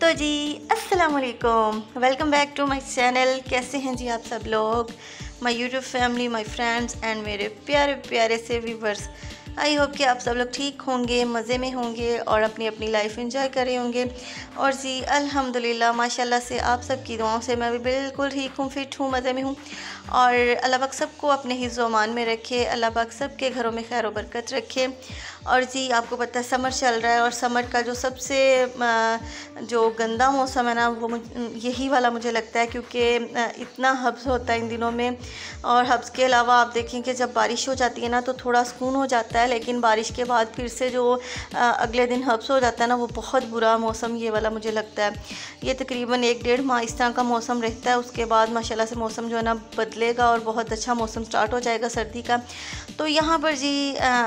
तो जी अस्सलाम वालेकुम, welcome back to my channel. कैसे हैं जी आप सब लोग, my YouTube family, my friends and मेरे प्यारे प्यारे से व्यूवर्स। आई होप कि आप सब लोग ठीक होंगे, मज़े में होंगे और अपनी अपनी लाइफ एंजॉय कर रहे होंगे। और जी अल्हम्दुलिल्लाह माशाल्लाह से आप सब की दुआओं से मैं भी बिल्कुल ठीक हूँ, फिट हूँ, मज़े में हूँ। और अल्लाह पाक सबको अपने हिज़्ज़ो अमान में रखे, अल्लाह पाक सबके घरों में खैर व बरकत रखे। और जी आपको पता है समर चल रहा है और समर का जो सबसे जो गंदा मौसम है ना वो यही वाला मुझे लगता है, क्योंकि इतना हब्स होता है इन दिनों में। और हब्स के अलावा आप देखें कि जब बारिश हो जाती है ना तो थोड़ा सुकून हो जाता है, लेकिन बारिश के बाद फिर से जो अगले दिन हब्स हो जाता है ना वो बहुत बुरा मौसम ये वाला मुझे लगता है। ये तकरीबन 1-1.5 माह इस तरह का मौसम रहता है, उसके बाद माशाल्लाह से मौसम जो है ना बदलेगा और बहुत अच्छा मौसम स्टार्ट हो जाएगा सर्दी का। तो यहाँ पर जी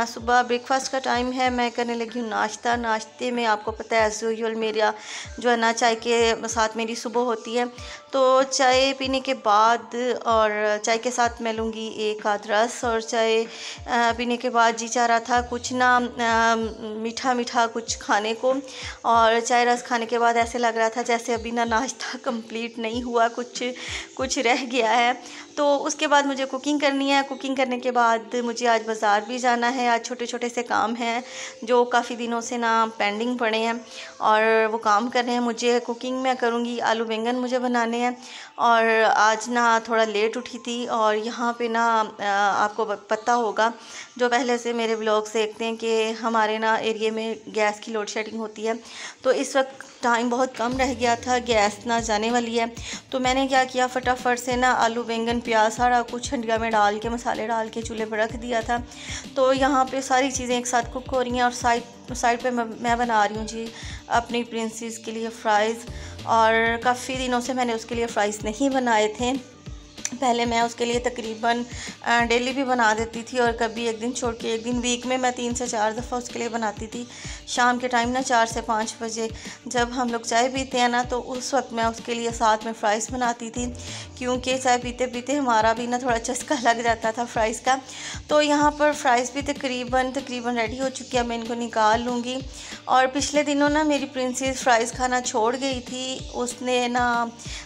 सुबह ब्रेकफास्ट का टाइम है, मैं करने लगी हूँ नाश्ता। नाश्ते में आपको पता है एज़ यूजुअल मेरा जो है ना चाय के साथ मेरी सुबह होती है। तो चाय पीने के बाद और चाय के साथ मैं लूँगी एक आध रस, और चाय पीने के बाद जी चाह रहा था कुछ ना मीठा मीठा कुछ खाने को। और चाय रस खाने के बाद ऐसे लग रहा था जैसे अभी ना नाश्ता कंप्लीट नहीं हुआ, कुछ रह गया है। तो उसके बाद मुझे कुकिंग करनी है। कुकिंग करने के बाद मुझे आज बाज़ार भी जाना है। आज छोटे छोटे से काम हैं जो काफ़ी दिनों से ना पेंडिंग पड़े हैं और वो काम कर रहे हैं। मुझे कुकिंग में करूँगी, आलू बैंगन मुझे बनाने हैं। और आज ना थोड़ा लेट उठी थी और यहाँ पे ना आपको पता होगा जो पहले से मेरे ब्लॉग्स देखते हैं कि हमारे ना एरिया में गैस की लोड शेडिंग होती है। तो इस वक्त टाइम बहुत कम रह गया था, गैस ना जाने वाली है। तो मैंने क्या किया, फटाफट से ना आलू बैंगन प्याज सारा कुछ हंडिया में डाल के मसाले डाल के चूल्हे पर रख दिया था। तो यहाँ पे सारी चीज़ें एक साथ कुक हो रही हैं और साइड पे मैं बना रही हूँ जी अपनी प्रिंसेस के लिए फ़्राइज़। और काफ़ी दिनों से मैंने उसके लिए फ़्राइज़ नहीं बनाए थे। पहले मैं उसके लिए तकरीबन डेली भी बना देती थी और कभी एक दिन छोड़ के एक दिन, वीक में मैं 3 से 4 दफ़ा उसके लिए बनाती थी। शाम के टाइम ना 4 से 5 बजे जब हम लोग चाय पीते हैं ना तो उस वक्त मैं उसके लिए साथ में फ़्राइज़ बनाती थी, क्योंकि चाय पीते पीते हमारा भी ना थोड़ा चस्का लग जाता था फ़्राइज़ का। तो यहाँ पर फ़्राइज़ भी तकरीबन रेडी हो चुकी है, मैं इनको निकाल लूँगी। और पिछले दिनों ना मेरी प्रिंसेस फ़्राइज़ खाना छोड़ गई थी, उसने ना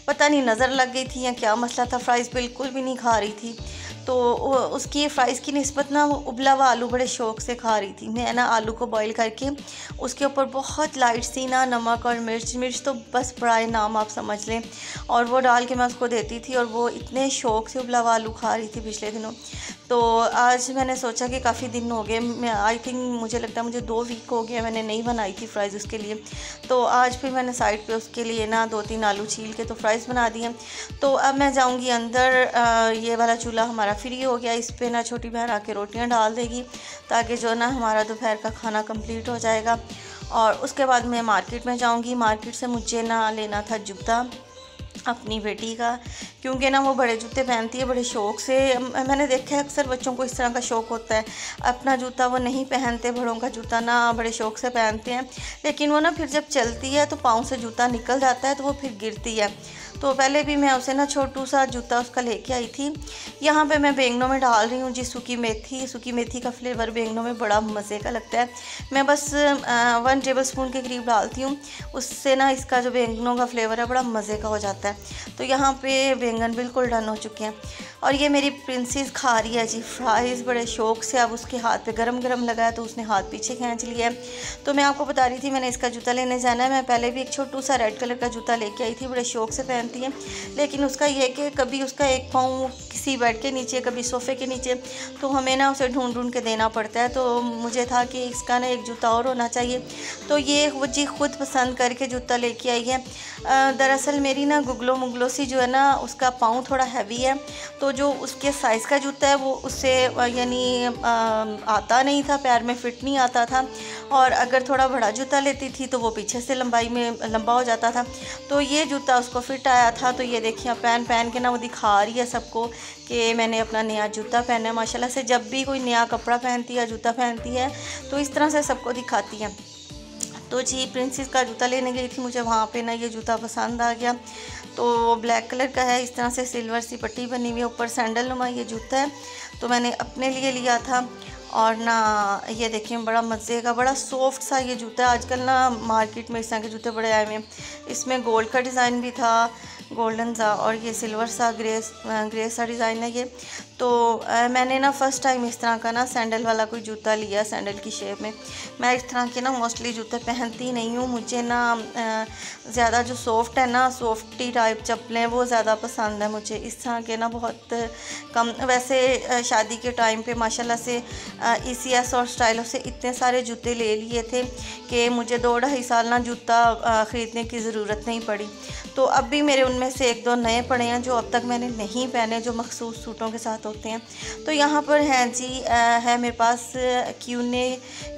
पता नहीं नज़र लग गई थी या क्या मसला था, फ़्राइज़ बिल्कुल भी नहीं खा रही थी। तो उसकी फ़्राइज़ की निस्बत ना वो उबला हुआ आलू बड़े शौक़ से खा रही थी। मैं ना आलू को बॉईल करके उसके ऊपर बहुत लाइट सी ना नमक और मिर्च तो बस पराए नाम आप समझ लें, और वो डाल के मैं उसको देती थी और वो इतने शौक़ से उबला हुआ आलू खा रही थी पिछले दिनों। तो आज मैंने सोचा कि काफ़ी दिन हो गए, मैं आई थिंक मुझे लगता है मुझे 2 वीक हो गया मैंने नहीं बनाई थी फ़्राइज़ उसके लिए। तो आज फिर मैंने साइड पे उसके लिए ना 2-3 आलू छील के तो फ़्राइज़ बना दिए। तो अब मैं जाऊंगी अंदर, ये वाला चूल्हा हमारा फ्री हो गया, इस पे ना छोटी बहन आके रोटियां डाल देगी ताकि जो ना हमारा दोपहर का खाना कंप्लीट हो जाएगा। और उसके बाद मैं मार्केट में जाऊंगी। मार्केट से मुझे ना लेना था जूता अपनी बेटी का, क्योंकि ना वो बड़े जूते पहनती है बड़े शौक़ से। मैंने देखा है अक्सर बच्चों को इस तरह का शौक़ होता है, अपना जूता वो नहीं पहनते, बड़ों का जूता ना बड़े शौक़ से पहनते हैं। लेकिन वो ना फिर जब चलती है तो पाँव से जूता निकल जाता है तो वो फिर गिरती है। तो पहले भी मैं उसे ना छोटू सा जूता उसका लेके आई थी। यहाँ पे मैं बैंगनों में डाल रही हूँ जी सूखी मेथी का फ्लेवर बैंगनों में बड़ा मज़े का लगता है। मैं बस 1 टेबल स्पून के करीब डालती हूँ, उससे ना इसका जो बैंगनों का फ्लेवर है बड़ा मज़े का हो जाता है। तो यहाँ पे बैंगन बिल्कुल डन हो चुके हैं और ये मेरी प्रिंसेस खा रही है जी फ़्राइज़ बड़े शौक़ से। अब उसके हाथ पे गरम गरम लगा है तो उसने हाथ पीछे खींच लिया है। तो मैं आपको बता रही थी मैंने इसका जूता लेने जाना है। मैं पहले भी एक छोटू सा रेड कलर का जूता लेके आई थी, बड़े शौक़ से पहनती है, लेकिन उसका ये कि कभी उसका एक पाँव किसी बेड के नीचे, कभी सोफ़े के नीचे, तो हमें ना उसे ढूंढ के देना पड़ता है। तो मुझे था कि इसका ना एक जूता और होना चाहिए, तो ये वो जी खुद पसंद करके जूता लेके आई है। दरअसल मेरी ना गुगलो सी जो है ना उसका पाँव थोड़ा हैवी है, तो जो उसके साइज़ का जूता है वो उससे यानी आता नहीं था, पैर में फिट नहीं आता था। और अगर थोड़ा बड़ा जूता लेती थी तो वो पीछे से लंबाई में लंबा हो जाता था। तो ये जूता उसको फिट आया था। तो ये देखिए पहन के ना वो दिखा रही है सबको कि मैंने अपना नया जूता पहना है। माशाल्लाह से जब भी कोई नया कपड़ा पहनती है, जूता पहनती है, तो इस तरह से सबको दिखाती है। तो जी प्रिंसेस का जूता लेने गई थी, मुझे वहाँ पे ना ये जूता पसंद आ गया। तो ब्लैक कलर का है, इस तरह से सिल्वर सी पट्टी बनी हुई है, ऊपर सैंडल नुमा ये जूता है, तो मैंने अपने लिए लिया था। और ना ये देखें बड़ा मज़े का, बड़ा सॉफ्ट सा ये जूता है। आजकल ना मार्केट में इस तरह के जूते बड़े आए हुए हैं। इसमें गोल्ड का डिज़ाइन भी था, गोल्डन सा, और ये सिल्वर सा ग्रे सा डिज़ाइन है ये। तो मैंने ना फ़र्स्ट टाइम इस तरह का ना सैंडल वाला कोई जूता लिया, सैंडल की शेप में। मैं इस तरह के ना मोस्टली जूते पहनती नहीं हूँ। मुझे ना ज़्यादा जो सॉफ्ट है ना, सॉफ्टी टाइप चप्पलें वो ज़्यादा पसंद है मुझे। इस तरह के ना बहुत कम, वैसे शादी के टाइम पे माशाल्लाह से ECS और स्टाइलो से इतने सारे जूते ले लिए थे कि मुझे 2-2.5 साल ना जूता ख़रीदने की ज़रूरत नहीं पड़ी। तो अब भी मेरे उनमें से 1-2 नए पड़े हैं जो अब तक मैंने नहीं पहने, जो मखसूस सूटों के साथ होते हैं। तो यहाँ पर हैं जी है मेरे पास क्यूने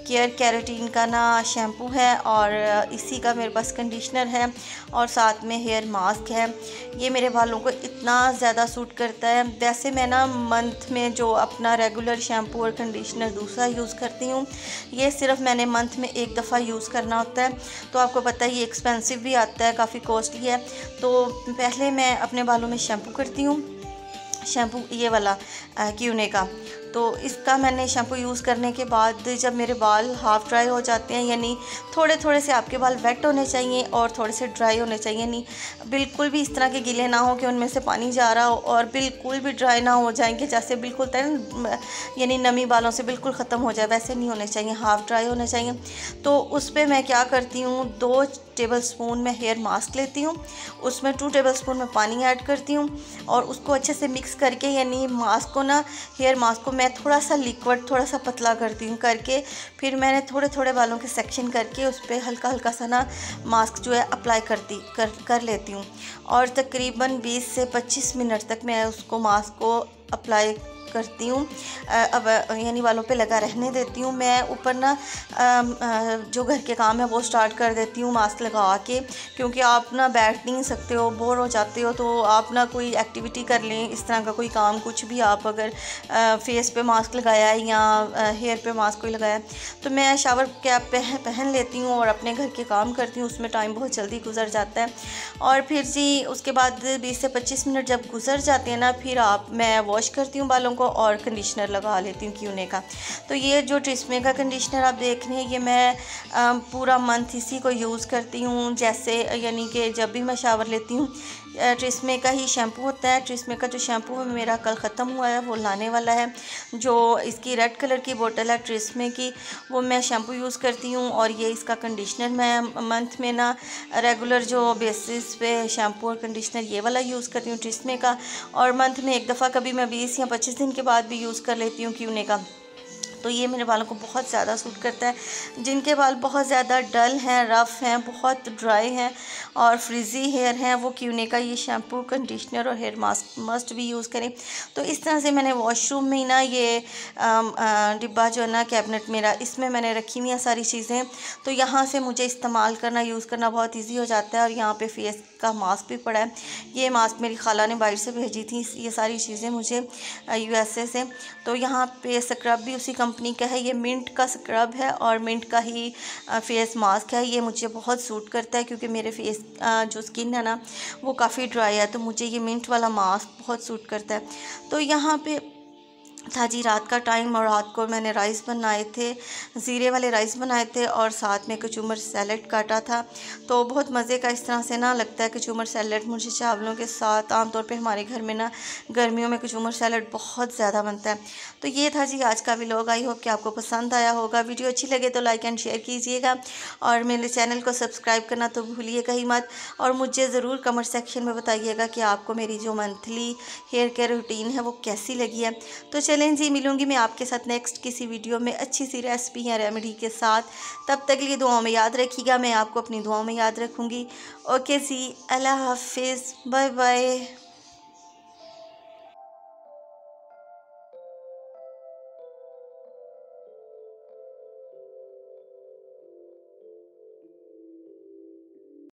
केयर कैरेटीन का ना शैम्पू है, और इसी का मेरे पास कंडीशनर है, और साथ में हेयर मास्क है। ये मेरे बालों को इतना ज़्यादा सूट करता है। वैसे मैं ना मंथ में जो अपना रेगुलर शैम्पू और कंडीशनर दूसरा यूज़ करती हूँ, ये सिर्फ मैंने मंथ में एक दफ़ा यूज़ करना होता है। तो आपको पता है ये एक्सपेंसिव भी आता है, काफ़ी कॉस्टली है। तो पहले मैं अपने बालों में शैम्पू करती हूँ, शैम्पू ये वाला क्यूने का। तो इसका मैंने शैम्पू यूज़ करने के बाद जब मेरे बाल हाफ़ ड्राई हो जाते हैं, यानी थोड़े थोड़े से आपके बाल वेट होने चाहिए और थोड़े से ड्राई होने चाहिए, यानी बिल्कुल भी इस तरह के गीले ना हो कि उनमें से पानी जा रहा हो, और बिल्कुल भी ड्राई ना हो जाएंगे जैसे बिल्कुल यानी नमी बालों से बिल्कुल ख़त्म हो जाए, वैसे नहीं होने चाहिए, हाफ़ ड्राई होने चाहिए। तो उस पर मैं क्या करती हूँ, 2 टेबलस्पून में हेयर मास्क लेती हूँ, उसमें 2 टेबलस्पून में पानी ऐड करती हूँ, और उसको अच्छे से मिक्स करके, यानी मास्क को ना, हेयर मास्क को मैं थोड़ा सा लिक्विड, थोड़ा सा पतला करती हूँ करके, फिर मैंने थोड़े थोड़े बालों के सेक्शन करके उस पर हल्का हल्का सा ना मास्क जो है अप्लाई कर लेती हूँ, और तकरीबन 20 से 25 मिनट तक मैं उसको मास्क को अप्लाई करती हूँ। अब यानी बालों पे लगा रहने देती हूँ। मैं ऊपर ना जो घर के काम है वो स्टार्ट कर देती हूँ मास्क लगा के, क्योंकि आप ना बैठ नहीं सकते हो, बोर हो जाते हो, तो आप ना कोई एक्टिविटी कर लें, इस तरह का कोई काम, कुछ भी आप अगर फेस पे मास्क लगाया है या हेयर पे मास्क कोई लगाया है, तो मैं शावर कैप पहन लेती हूँ और अपने घर के काम करती हूँ। उसमें टाइम बहुत जल्दी गुजर जाता है। और फिर जी उसके बाद 20 से 25 मिनट जब गुजर जाते हैं ना, फिर मैं वॉश करती हूँ बालों को और कंडीशनर लगा लेती हूँ क्यूने का। तो ये जो ट्रेसमे का कंडीशनर आप देख रहे हैं, ये मैं पूरा मंथ इसी को यूज़ करती हूँ। जैसे यानी कि जब भी मैं शावर लेती हूँ, ट्रेसमे का ही शैम्पू होता है। ट्रेसमे का जो शैम्पू है मेरा कल ख़त्म हुआ है, वो लाने वाला है। जो इसकी रेड कलर की बोतल है ट्रेसमे की, वो मैं शैम्पू यूज़ करती हूँ, और ये इसका कंडीशनर मैं मंथ में ना रेगुलर जो बेसिस पे शैम्पू और कंडीशनर ये वाला यूज़ करती हूँ ट्रेसमे का, और मंथ में एक दफ़ा कभी मैं 20 या 25 दिन के बाद भी यूज़ कर लेती हूँ क्यूने का। तो ये मेरे बालों को बहुत ज़्यादा सूट करता है। जिनके बाल बहुत ज़्यादा डल हैं, रफ़ हैं, बहुत ड्राई हैं और फ्रिजी हेयर हैं, वो क्यूने का ये शैम्पू, कंडीशनर और हेयर मास्क मस्ट भी यूज़ करें। तो इस तरह से मैंने वॉशरूम में ना ये डिब्बा जो है ना कैबिनेट मेरा, इसमें मैंने रखी हुई हैं सारी चीज़ें। तो यहाँ से मुझे इस्तेमाल करना, यूज़ करना बहुत ईजी हो जाता है। और यहाँ पे फेस का मास्क भी पड़ा है। ये मास्क मेरी खाला ने बाहर से भेजी थी, ये सारी चीज़ें मुझे USA से। तो यहाँ पे स्क्रब भी उसी कंपनी का है, ये मिंट का स्क्रब है और मिंट का ही फेस मास्क है। ये मुझे बहुत सूट करता है क्योंकि मेरे फेस जो स्किन है ना वो काफ़ी ड्राई है, तो मुझे ये मिंट वाला मास्क बहुत सूट करता है। तो यहाँ पे था जी रात का टाइम, और रात को मैंने राइस बनाए थे, ज़ीरे वाले राइस बनाए थे, और साथ में कचूमर सैलेड काटा था। तो बहुत मज़े का इस तरह से ना लगता है कचूमर सैलेड मुझे चावलों के साथ। आमतौर पे हमारे घर में ना गर्मियों में कचूमर सैलेड बहुत ज़्यादा बनता है। तो ये था जी आज का व्लॉग। आई होप कि आपको पसंद आया होगा। वीडियो अच्छी लगे तो लाइक एंड शेयर कीजिएगा, और मेरे चैनल को सब्सक्राइब करना तो भूलिएगा ही मत। और मुझे ज़रूर कमेंट सेक्शन में बताइएगा कि आपको मेरी जो मंथली हेयर केयर रूटीन है वो कैसी लगी है। तो चलें जी, मिलूंगी मैं आपके साथ नेक्स्ट किसी वीडियो में अच्छी सी रेसिपी या रेमेडी के साथ। तब तक के लिए दुआओं में याद रखिएगा, मैं आपको अपनी दुआओं में याद रखूँगी। ओके जी, अल्लाह हाफिज़, बाय बाय।